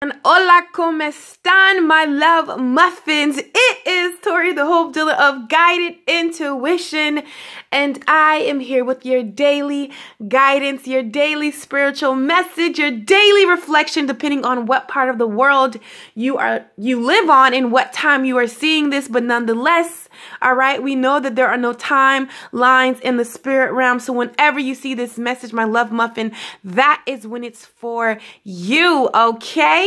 And hola, ¿cómo están, my love muffins? It is Tori, the Hope Dealer of Guided Intuition, and I am here with your daily guidance, your daily spiritual message, your daily reflection, depending on what part of the world you live on and what time you are seeing this. But nonetheless, all right, we know that there are no timelines in the spirit realm. So whenever you see this message, my love muffin, that is when it's for you, okay?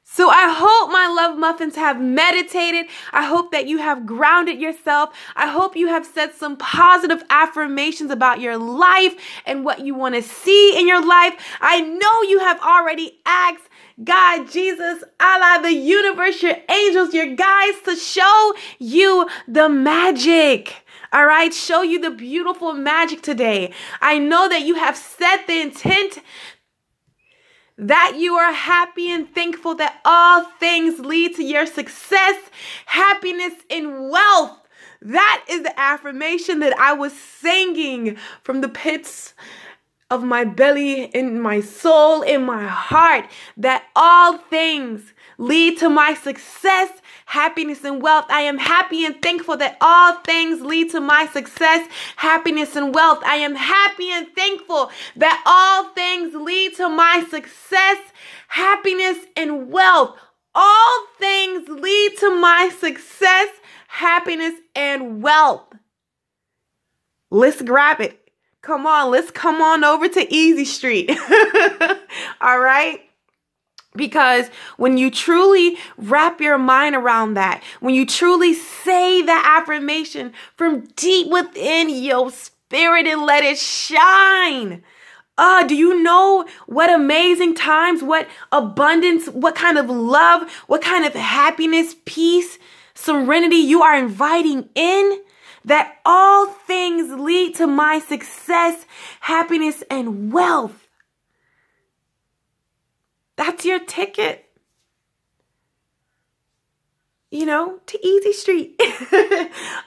So I hope my love muffins have meditated. I hope that you have grounded yourself. I hope you have said some positive affirmations about your life and what you want to see in your life. I know you have already asked God, Jesus, Allah, the universe, your angels, your guides to show you the magic. All right, show you the beautiful magic today. I know that you have set the intent that you are happy and thankful that all things lead to your success, happiness, and wealth. That is the affirmation that I was singing from the pits of my belly, in my soul, in my heart, that all things lead to my success, happiness, and wealth. I am happy and thankful that all things lead to my success, happiness, and wealth. I am happy and thankful that all things lead to my success, happiness, and wealth. All things lead to my success, happiness, and wealth. Let's grab it. Come on, let's come on over to Easy Street. All right? Because when you truly wrap your mind around that, when you truly say that affirmation from deep within your spirit and let it shine. Do you know what amazing times, what abundance, what kind of love, what kind of happiness, peace, serenity you are inviting in? That all things lead to my success, happiness, and wealth. That's your ticket, you know, to Easy Street.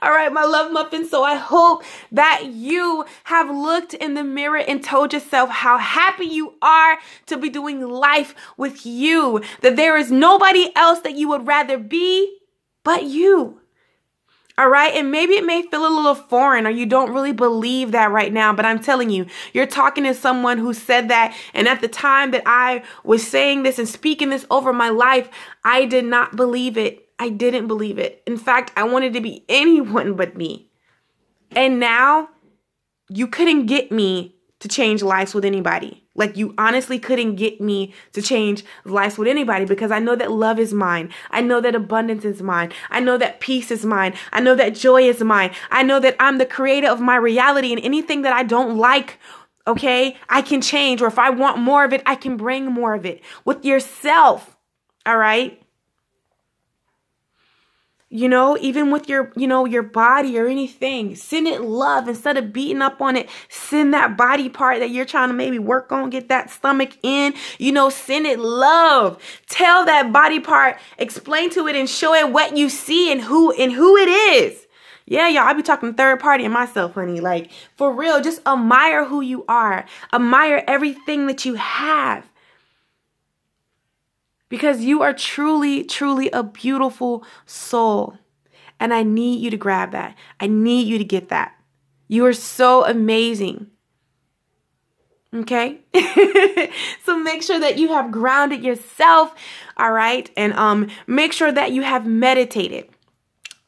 All right, my love muffins. So I hope that you have looked in the mirror and told yourself how happy you are to be doing life with you. That there is nobody else that you would rather be but you. All right. And maybe it may feel a little foreign or you don't really believe that right now. But I'm telling you, you're talking to someone who said that. And at the time that I was saying this and speaking this over my life, I did not believe it. I didn't believe it. In fact, I wanted to be anyone but me. And now you couldn't get me to change lives with anybody. Like, you honestly couldn't get me to change lives with anybody, because I know that love is mine. I know that abundance is mine. I know that peace is mine. I know that joy is mine. I know that I'm the creator of my reality, and anything that I don't like, okay, I can change. Or if I want more of it, I can bring more of it with yourself. All right. You know, even with your, your body or anything, send it love instead of beating up on it. Send that body part that you're trying to maybe work on, get that stomach in, send it love. Tell that body part, explain to it and show it what you see and who it is. Yeah, y'all, I be talking third party and myself, honey. Like, for real, just admire who you are. Admire everything that you have. Because you are truly, truly a beautiful soul. And I need you to grab that. I need you to get that. You are so amazing. Okay? So make sure that you have grounded yourself. All right? And make sure that you have meditated.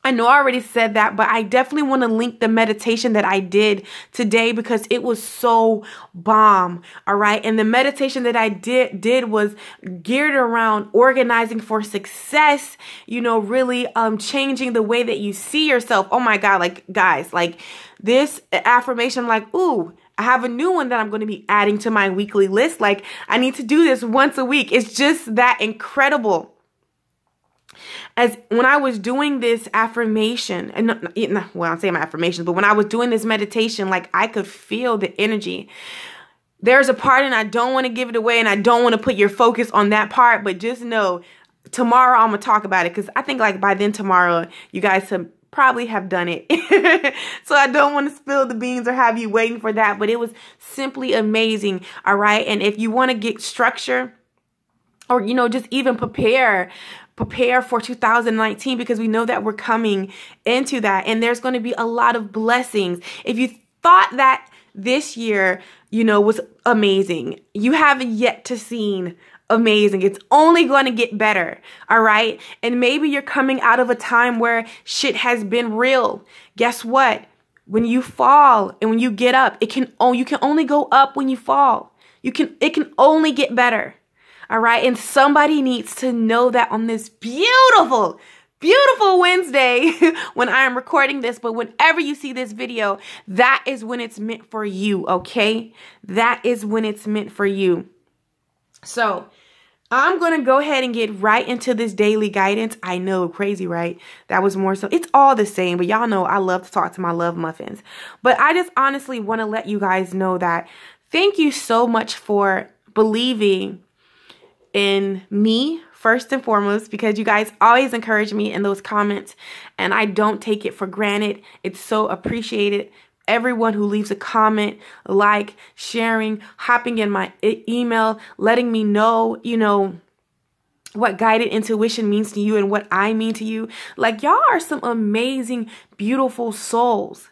I know I already said that, but I definitely want to link the meditation that I did today because it was so bomb. All right. And the meditation that I did was geared around organizing for success, really changing the way that you see yourself. Oh my God. Like, guys, like this affirmation, I'm like, ooh, I have a new one that I'm going to be adding to my weekly list. Like, I need to do this once a week. It's just that incredible. As when I was doing this affirmation, and I'm saying my affirmations, but when I was doing this meditation, like, I could feel the energy. There's a part, and I don't want to give it away, and I don't want to put your focus on that part, but just know tomorrow I'm going to talk about it, because I think like by then tomorrow, you guys probably have done it. So I don't want to spill the beans or have you waiting for that, but it was simply amazing. All right. And if you want to get structure, or, you know, just even prepare for 2019, because we know that we're coming into that, and there's going to be a lot of blessings. If you thought that this year, you know, was amazing, you haven't yet to seen amazing. It's only going to get better. All right. And maybe you're coming out of a time where shit has been real. Guess what? When you fall and when you get up, you can only go up when you fall. It can only get better. All right. And somebody needs to know that on this beautiful, beautiful Wednesday when I am recording this. But whenever you see this video, that is when it's meant for you. Okay. That is when it's meant for you. So I'm going to go ahead and get right into this daily guidance. I know, crazy, right? That was more so. It's all the same, but y'all know I love to talk to my love muffins. But I just honestly want to let you guys know that thank you so much for believing in me first and foremost, because you guys always encourage me in those comments, and I don't take it for granted. It's so appreciated. Everyone who leaves a comment, like, sharing, hopping in my email, letting me know, you know, what guided intuition means to you and what I mean to you. Like, y'all are some amazing, beautiful souls.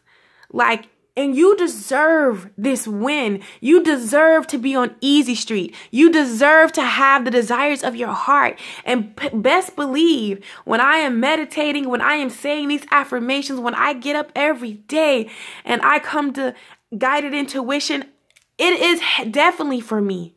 Like, and you deserve this win. You deserve to be on easy street. You deserve to have the desires of your heart. And best believe, when I am meditating, when I am saying these affirmations, when I get up every day and I come to guided intuition, it is definitely for me.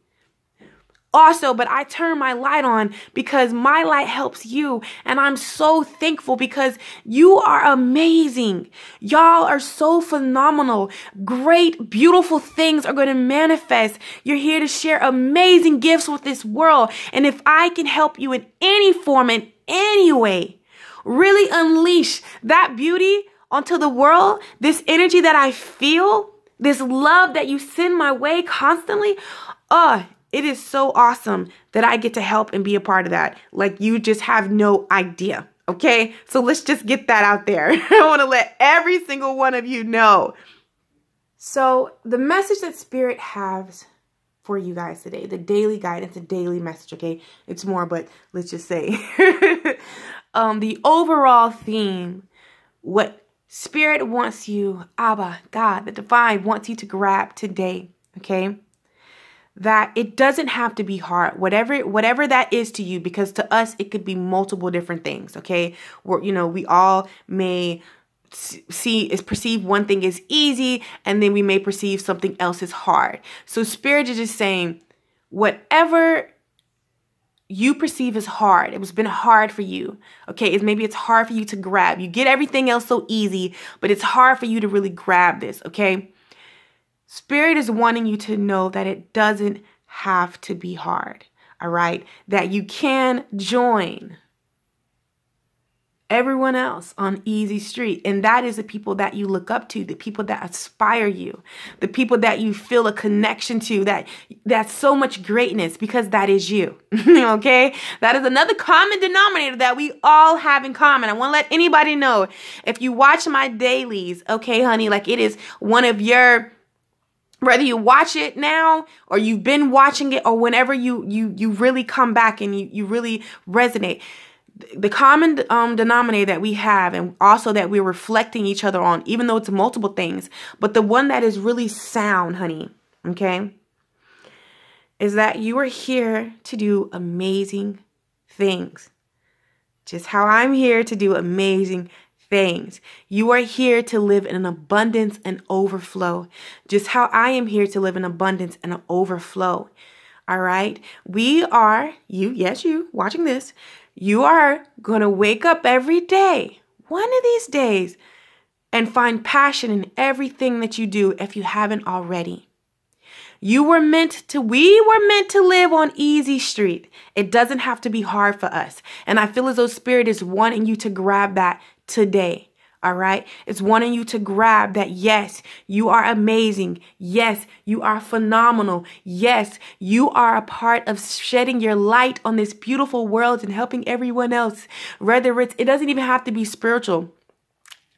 Also, but I turn my light on because my light helps you. And I'm so thankful because you are amazing. Y'all are so phenomenal. Great, beautiful things are going to manifest. You're here to share amazing gifts with this world. And if I can help you in any form, in any way, really unleash that beauty onto the world, this energy that I feel, this love that you send my way constantly, it is so awesome that I get to help and be a part of that. Like, you just have no idea. Okay. So let's just get that out there. I want to let every single one of you know. So the message that Spirit has for you guys today, the daily guidance, the daily message. Okay. It's more, but let's just say, the overall theme, what Spirit wants you, Abba, God, the divine wants you to grab today. Okay. That it doesn't have to be hard, whatever that is to you, because to us, it could be multiple different things. Okay. Where, you know, we all may perceive one thing as easy, and then we may perceive something else as hard. So Spirit is just saying, whatever you perceive as hard, it's been hard for you. Okay. Maybe it's hard for you to grab. You get everything else so easy, but it's hard for you to really grab this. Okay. Spirit is wanting you to know that it doesn't have to be hard, all right? That you can join everyone else on easy street. And that is the people that you look up to, the people that inspire you, the people that you feel a connection to, that's so much greatness, because that is you, okay? That is another common denominator that we all have in common. I want to let anybody know, if you watch my dailies, okay, honey, like, it is one of your... Whether you watch it now or you've been watching it, or whenever you really come back and you really resonate, the common denominator that we have, and also that we're reflecting each other on, even though it's multiple things, but the one that is really sound, honey, okay, is that you are here to do amazing things. Just how I'm here to do amazing things. You are here to live in an abundance and overflow. Just how I am here to live in abundance and an overflow. All right. We are, you watching this, you are going to wake up every day, one of these days, and find passion in everything that you do if you haven't already. We were meant to live on easy street. It doesn't have to be hard for us. And I feel as though Spirit is wanting you to grab that today. All right. It's wanting you to grab that. Yes, you are amazing. Yes, you are phenomenal. Yes, you are a part of shedding your light on this beautiful world and helping everyone else. Whether it doesn't even have to be spiritual.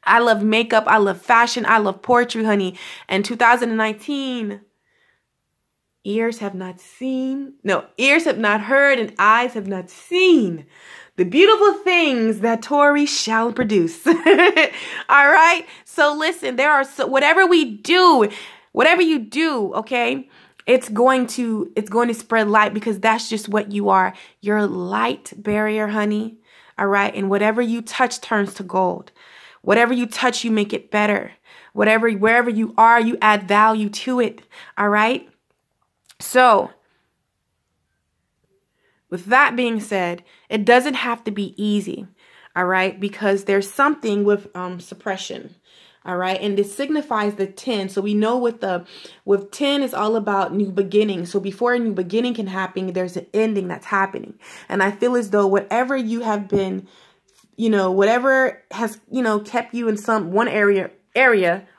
I love makeup. I love fashion. I love poetry, honey. And 2019, ears have not heard, and eyes have not seen the beautiful things that Tori shall produce. All right. So listen, whatever you do, okay, it's going to spread light, because that's just what you are. You're a light barrier, honey. All right. And whatever you touch turns to gold. Whatever you touch, you make it better. Wherever you are, you add value to it. All right. So with that being said, it doesn't have to be easy. All right. Because there's something with suppression. All right. And this signifies the 10. So we know with 10 is all about new beginning. So before a new beginning can happen, there's an ending that's happening. And I feel as though whatever you have been, whatever has, kept you in one area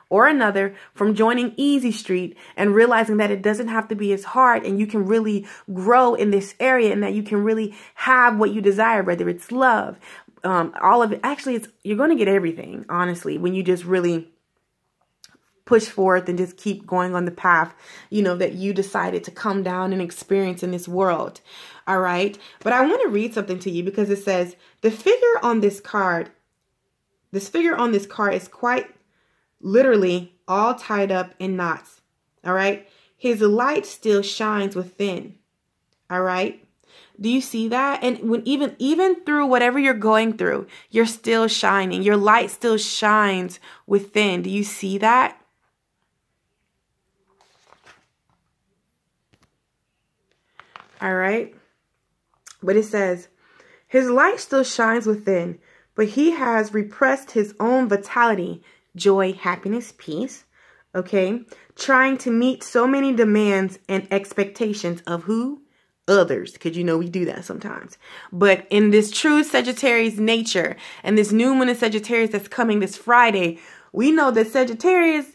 or another from joining Easy Street and realizing that it doesn't have to be as hard, and you can really grow in this area, and that you can really have what you desire, whether it's love, all of it. Actually, you're going to get everything, honestly, when you just really push forth and just keep going on the path, that you decided to come down and experience in this world. All right. But I want to read something to you, because it says the figure on this card is quite literally all tied up in knots. All right. His light still shines within. All right. Do you see that? And when even through whatever you're going through, you're still shining. Your light still shines within. Do you see that? All right. But it says, his light still shines within, but he has repressed his own vitality, joy, happiness, peace. Okay. Trying to meet so many demands and expectations of who? Others. Because we do that sometimes. But in this true Sagittarius nature, and this new moon in Sagittarius that's coming this Friday, we know that Sagittarius,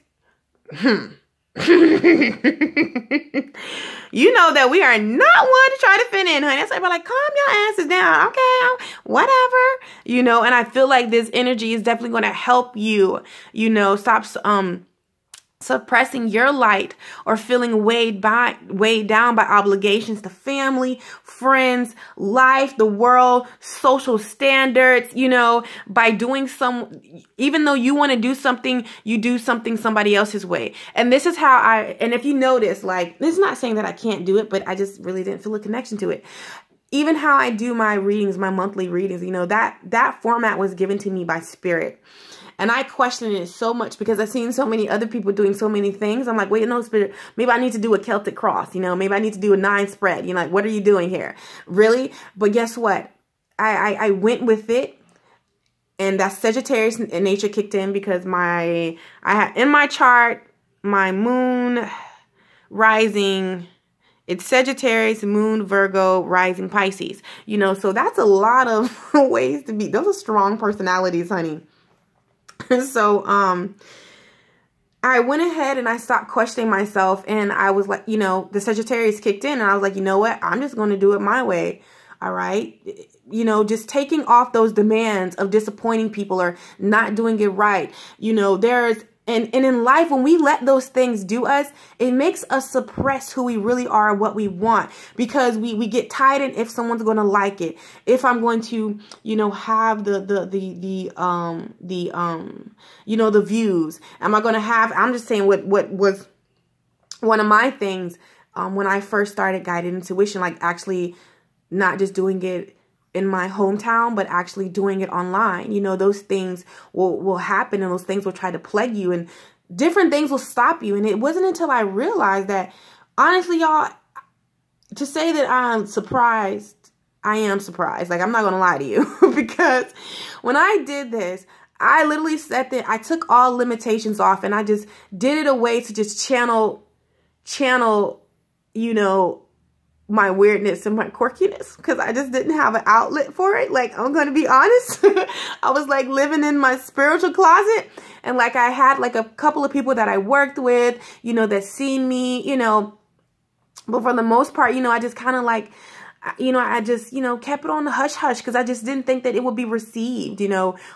that we are not one to try to fit in, honey. That's why we're like, calm your asses down. Okay, whatever. And I feel like this energy is definitely going to help you, stop suppressing your light or feeling weighed down by obligations to family, friends, life, the world, social standards, by doing even though you want to do something, you do something somebody else's way. And this is how and if you notice, like, this is not saying that I can't do it, but I just really didn't feel a connection to it. Even how I do my readings, my monthly readings, that format was given to me by Spirit. And I questioned it so much because I've seen so many other people doing so many things. I'm like, wait, no, Spirit, maybe I need to do a Celtic cross, maybe I need to do a 9 spread. Like, what are you doing here? Really? But guess what? I went with it. And that Sagittarius nature kicked in, because I had in my chart, my moon rising, it's Sagittarius, moon, Virgo, rising Pisces. So that's a lot of ways to be. Those are strong personalities, honey. So, I went ahead and I stopped questioning myself, and I was like, the Sagittarius kicked in, and I was like, you know what? I'm just going to do it my way. All right. Just taking off those demands of disappointing people or not doing it right. And in life, when we let those things do us, it makes us suppress who we really are and what we want, because we get tied in if someone's going to like it, if I'm going to, have the views. Am I going to have, I'm just saying what was one of my things, when I first started guided intuition, like actually not just doing it in my hometown, but actually doing it online. Those things will happen, and those things will try to plague you, and different things will stop you. And it wasn't until I realized that, honestly, y'all, to say that I'm surprised, I am surprised. Like, I'm not going to lie to you, because when I did this, I literally sat there, I took all limitations off, and I just did it a way to just channel, my weirdness and my quirkiness, because I just didn't have an outlet for it. Like, I'm going to be honest. I was like living in my spiritual closet, and like I had like a couple of people that I worked with, that seen me, but for the most part, I just kind of like, I just, kept it on the hush hush, because I just didn't think that it would be received,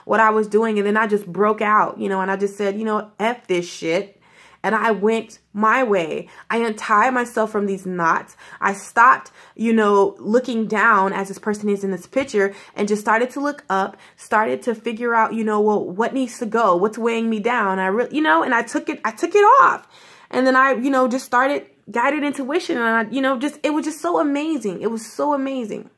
what I was doing. And then I just broke out, and I just said, F this shit. and I went my way. I untied myself from these knots. I stopped, you know, looking down as this person is in this picture and just started to look up, started to figure out, you know, well, what needs to go? What's weighing me down? You know, and I took it off. And then I, you know, just started guided intuition, and I, you know, it was just so amazing. It was so amazing.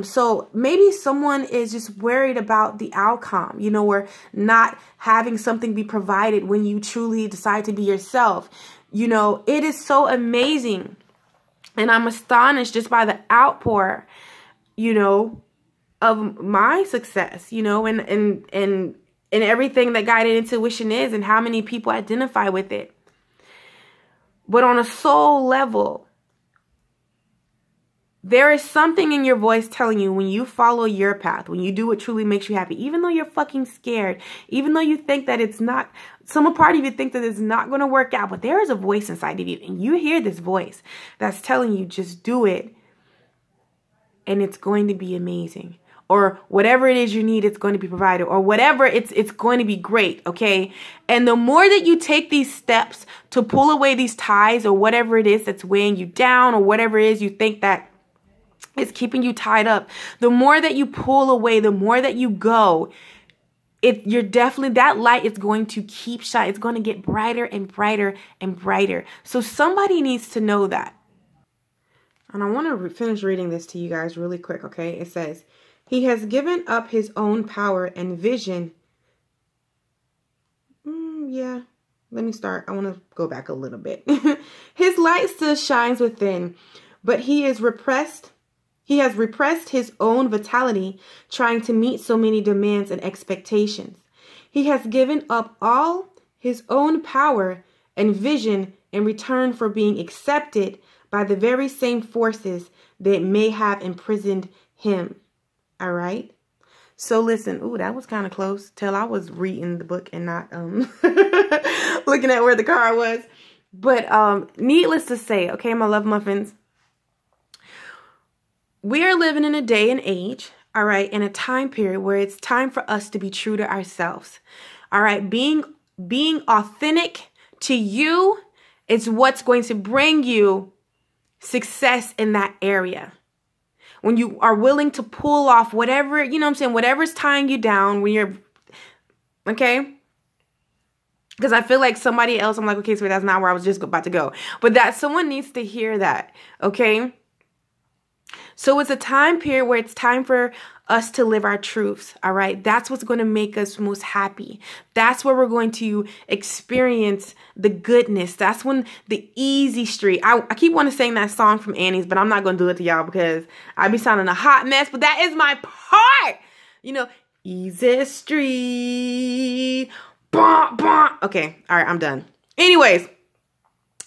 So maybe someone is just worried about the outcome, you know, or not having something be provided when you truly decide to be yourself. You know, it is so amazing. And I'm astonished just by the outpour, you know, of my success, you know, and everything that guided intuition is, and how many people identify with it. But on a soul level, there is something in your voice telling you when you follow your path, when you do what truly makes you happy, even though you're fucking scared, even though you think that it's not, some part of you think that it's not going to work out, but there is a voice inside of you, and you hear this voice that's telling you just do it, and it's going to be amazing. Or whatever it is you need, it's going to be provided, or whatever, it's going to be great, okay? And the more that you take these steps to pull away these ties, or whatever it is that's weighing you down, or whatever it is you think that is keeping you tied up, the more that you pull away, the more that you go, you're definitely, that light is going to keep shining. It's going to get brighter and brighter and brighter. So somebody needs to know that. And I want to finish reading this to you guys really quick, okay? It says, he has given up his own power and vision. Yeah, let me start. I want to go back a little bit. His light still shines within, but he has repressed his own vitality, trying to meet so many demands and expectations. He has given up all his own power and vision in return for being accepted by the very same forces that may have imprisoned him. All right. So listen, ooh, that was kind of close till I was reading the book and not looking at where the card was. But needless to say, okay, my love muffins, we are living in a day and age, all right, in a time period where it's time for us to be true to ourselves. All right, being authentic to you is what's going to bring you success in that area. When you are willing to pull off whatever, you know what I'm saying, whatever's tying you down, when you're, okay? Because I feel like somebody else, I'm like, okay, so that's not where I was just about to go. But that someone needs to hear that, okay? So it's a time period where it's time for us to live our truths, all right? That's what's going to make us most happy. That's where we're going to experience the goodness. That's when the easy street. I keep wanting to sing that song from Annie's, but I'm not going to do it to y'all because I be sounding a hot mess, but that is my part. You know, easy street. Bah, bah. Okay, all right, I'm done. Anyways,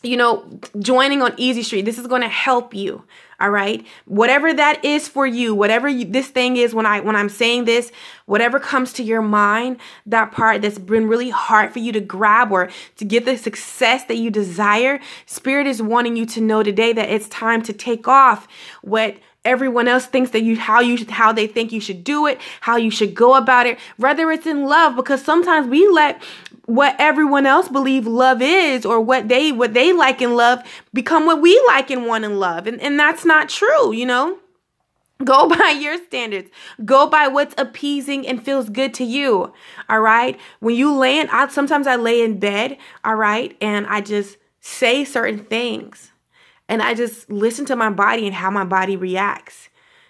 you know, joining on Easy Street, this is going to help you. All right. Whatever that is for you, whatever this thing is, when I'm saying this, whatever comes to your mind, that part that's been really hard for you to grab or to get the success that you desire, Spirit is wanting you to know today that it's time to take off what everyone else thinks that how they think you should do it, how you should go about it, whether it's in love, because sometimes we let what everyone else believe love is, or what they like in love become what we like and want in love. And that's not true, you know? Go by your standards. Go by what's appeasing and feels good to you. All right. When you sometimes I lay in bed. All right. And I just say certain things, and I just listen to my body and how my body reacts,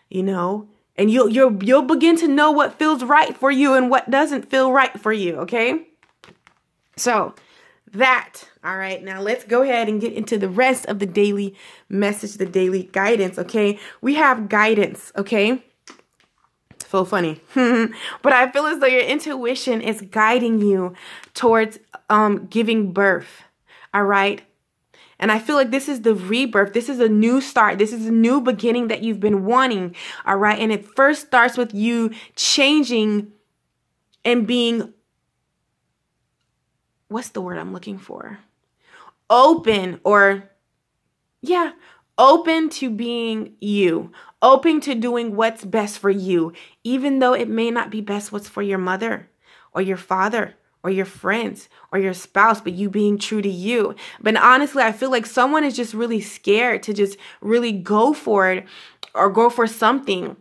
you know, and you'll begin to know what feels right for you and what doesn't feel right for you. Okay. So that, all right, now let's go ahead and get into the rest of the daily message, the daily guidance, okay? We have guidance, okay? So funny. But I feel as though your intuition is guiding you towards giving birth, all right? And I feel like this is the rebirth. This is a new start. This is a new beginning that you've been wanting, all right? And it first starts with you changing and being, what's the word I'm looking for? Open, or yeah, open to being you, open to doing what's best for you, even though it may not be best what's for your mother or your father or your friends or your spouse, but you being true to you. But honestly, I feel like someone is just really scared to just really go for it or go for something.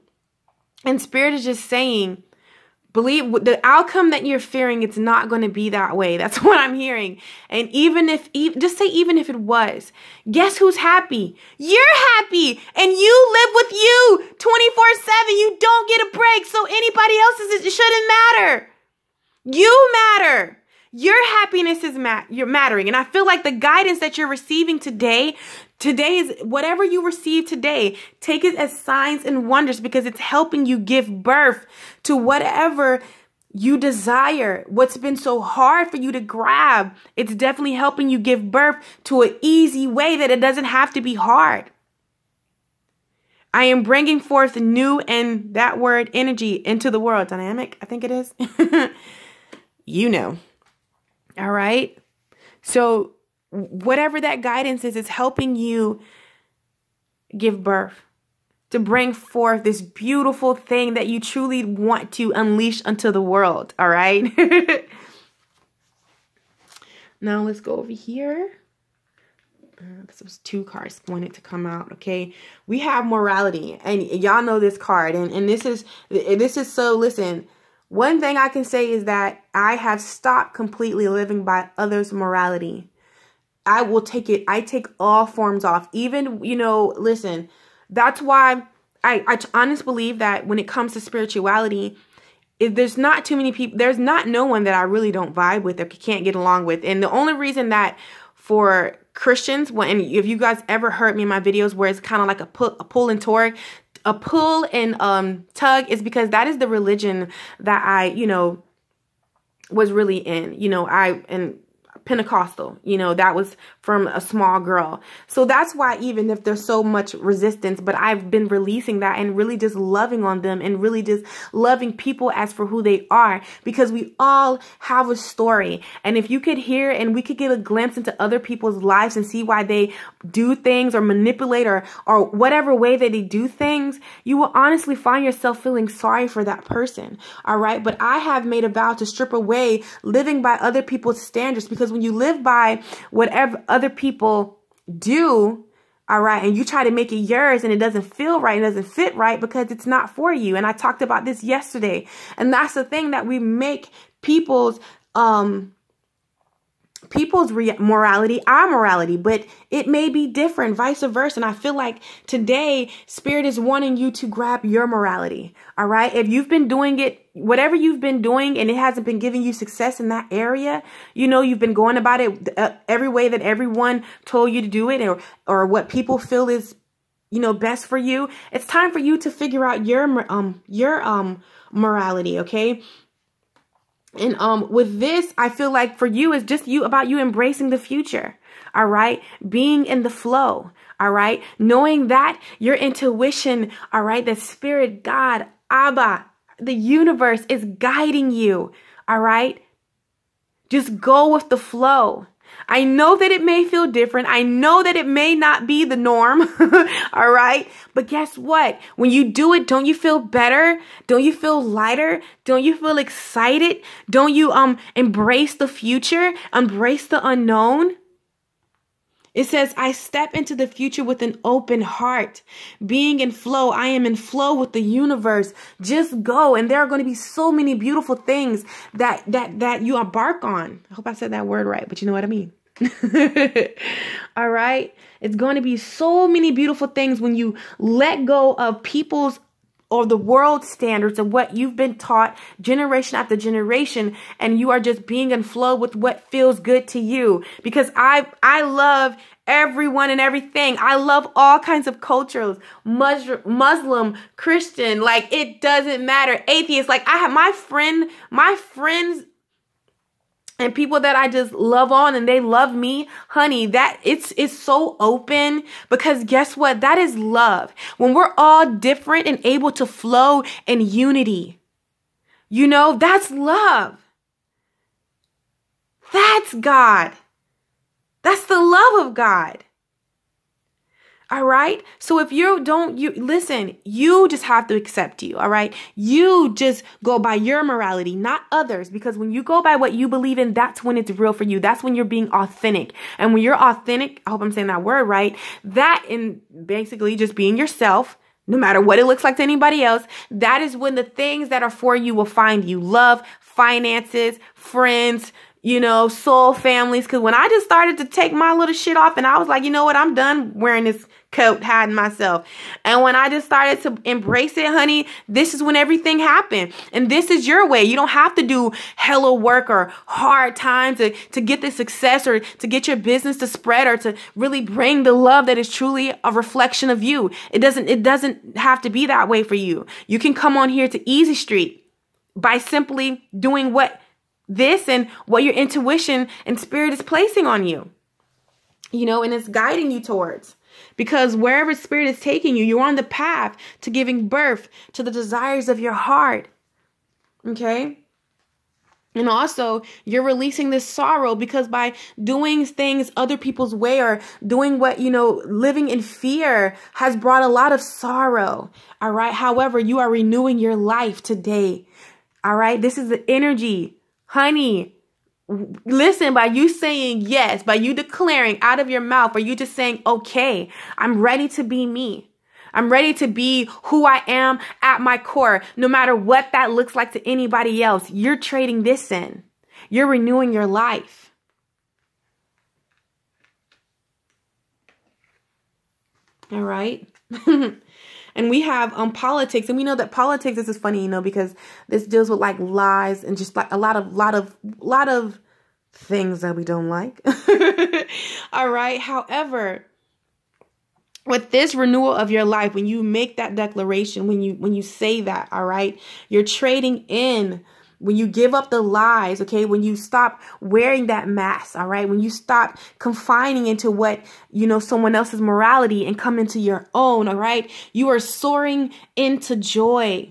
And Spirit is just saying, believe the outcome that you're fearing, it's not going to be that way. That's what I'm hearing. And even if it was, guess who's happy? You're happy. And you live with you 24/7. You don't get a break. So anybody else's, it shouldn't matter. You matter. Your happiness is you're mattering. And I feel like the guidance that you're receiving today is whatever you receive today, take it as signs and wonders, because it's helping you give birth to whatever you desire. What's been so hard for you to grab, it's definitely helping you give birth to an easy way that it doesn't have to be hard. I am bringing forth new, and that word, energy, into the world. Dynamic, I think it is. You know. All right. So whatever that guidance is, it's helping you give birth, to bring forth this beautiful thing that you truly want to unleash unto the world. All right. Now let's go over here. This was 2 cards wanted to come out. Okay. We have morality, and y'all know this card. And this is so, listen, one thing I can say is that I have stopped completely living by others' morality. I will take it. I take all forms off. Even, listen, that's why I honestly believe that when it comes to spirituality, there's not too many people, there's no one that I really don't vibe with or can't get along with. And the only reason that for Christians, and if you guys ever heard me in my videos where it's kind of like a pull and tug, is because that is the religion that I, was really in, and Pentecostal, that was from a small girl. So that's why, even if there's so much resistance, but I've been releasing that and really just loving on them and really just loving people as for who they are, because we all have a story. And if you could hear and we could get a glimpse into other people's lives and see why they do things or manipulate or whatever way that they do things, you will honestly find yourself feeling sorry for that person. All right. But I have made a vow to strip away living by other people's standards, because when you live by whatever other people do, all right, and you try to make it yours and it doesn't feel right, it doesn't fit right because it's not for you. And I talked about this yesterday. And that's the thing, that we make people's morality our morality, but it may be different, vice versa. And I feel like today Spirit is wanting you to grab your morality. All right. If you've been doing it, whatever you've been doing, and it hasn't been giving you success in that area, you've been going about it every way that everyone told you to do it, or what people feel is, best for you. It's time for you to figure out your morality. Okay. And with this, I feel like for you, it's just about you embracing the future. All right. Being in the flow. All right. Knowing that your intuition, all right, that Spirit, God, Abba, the universe is guiding you. All right. Just go with the flow. I know that it may feel different. I know that it may not be the norm. All right. But guess what? When you do it, don't you feel better? Don't you feel lighter? Don't you feel excited? Don't you embrace the future? Embrace the unknown? It says, I step into the future with an open heart. Being in flow, I am in flow with the universe. Just go. And there are going to be so many beautiful things that you embark on. I hope I said that word right, but you know what I mean. All right. It's going to be so many beautiful things when you let go of people's or the world standards of what you've been taught generation after generation, and you are just being in flow with what feels good to you. Because I love everyone and everything. I love all kinds of cultures, Muslim, Christian, like it doesn't matter. Atheist, like I have my friends and people that I just love on and they love me, honey, that it's so open, because guess what? That is love. When we're all different and able to flow in unity, that's love. That's God. That's the love of God. All right. So if you don't, listen, you just have to accept you. All right. You just go by your morality, not others. Because when you go by what you believe in, that's when it's real for you. That's when you're being authentic. And when you're authentic, I hope I'm saying that word right, that in basically just being yourself, no matter what it looks like to anybody else, that is when the things that are for you will find you. Love, finances, friends, you know, soul families. Because when I just started to take my little shit off and I was like, you know what, I'm done wearing this coat, hiding myself. And when I just started to embrace it, honey, this is when everything happened. And this is your way. You don't have to do hella work or hard times to get the success or to get your business to spread or to really bring the love that is truly a reflection of you. It doesn't have to be that way for you. You can come on here to Easy Street by simply doing what this and what your intuition and spirit is placing on you, you know, and it's guiding you towards. Because wherever spirit is taking you, you're on the path to giving birth to the desires of your heart. Okay? And also, you're releasing this sorrow because by doing things other people's way or doing what, you know, living in fear has brought a lot of sorrow. All right? However, you are renewing your life today. All right? This is the energy. Honey, listen, by you saying yes, by you declaring out of your mouth, or you just saying, okay, I'm ready to be me. I'm ready to be who I am at my core, no matter what that looks like to anybody else. You're trading this in. You're renewing your life. All right. And we have politics, and we know that politics, this is funny, you know, because this deals with like lies and just like a lot of things that we don't like. All right. However, with this renewal of your life, when you make that declaration, when you say that, all right, you're trading in. When you give up the lies, okay, when you stop wearing that mask, all right, when you stop confining into what, you know, someone else's morality and come into your own, all right, you are soaring into joy.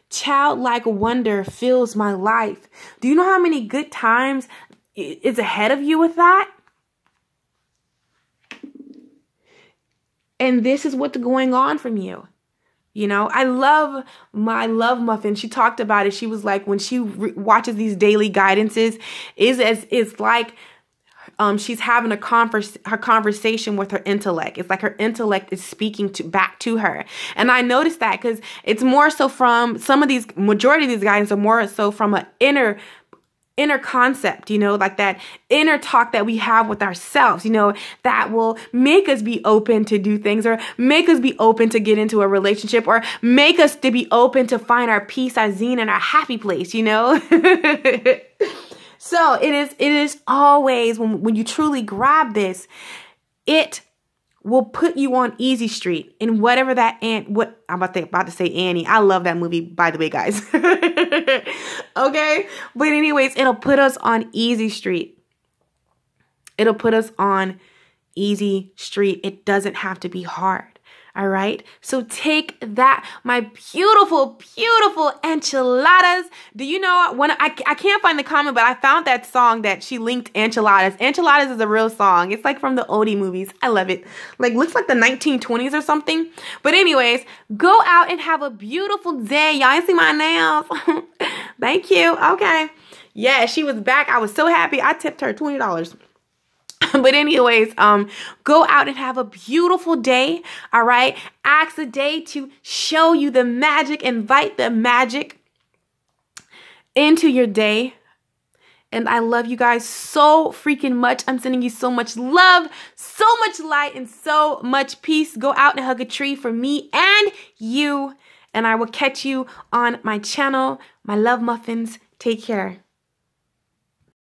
Childlike wonder fills my life. Do you know how many good times is ahead of you with that? And this is what's going on from you. You know, I love my love muffin. She talked about it. She was like, when she watches these daily guidances, it's like she's having her conversation with her intellect. It's like her intellect is speaking back to her. And I noticed that because it's more so from majority of these guidance are more so from an inner concept, you know, like that inner talk that we have with ourselves, you know, that will make us be open to do things or make us be open to get into a relationship or make us to be open to find our peace, our zen, and our happy place, you know. So it is always when you truly grab this, it will put you on Easy Street in whatever that what I'm about to say Annie. I love that movie, by the way, guys. Okay, but anyways, it'll put us on Easy Street. It'll put us on Easy Street. It doesn't have to be hard. All right. So take that, my beautiful, beautiful enchiladas. Do you know when I can't find the comment, but I found that song that she linked enchiladas. Enchiladas is a real song. It's like from the oldie movies. I love it. Like looks like the 1920s or something. But anyways, go out and have a beautiful day. Y'all ain't see my nails. Thank you. Okay. Yeah, she was back. I was so happy. I tipped her $20. But anyways, go out and have a beautiful day. All right. Ask the day to show you the magic. Invite the magic into your day. And I love you guys so freaking much. I'm sending you so much love, so much light, and so much peace. Go out and hug a tree for me and you. And I will catch you on my channel, my love muffins. Take care.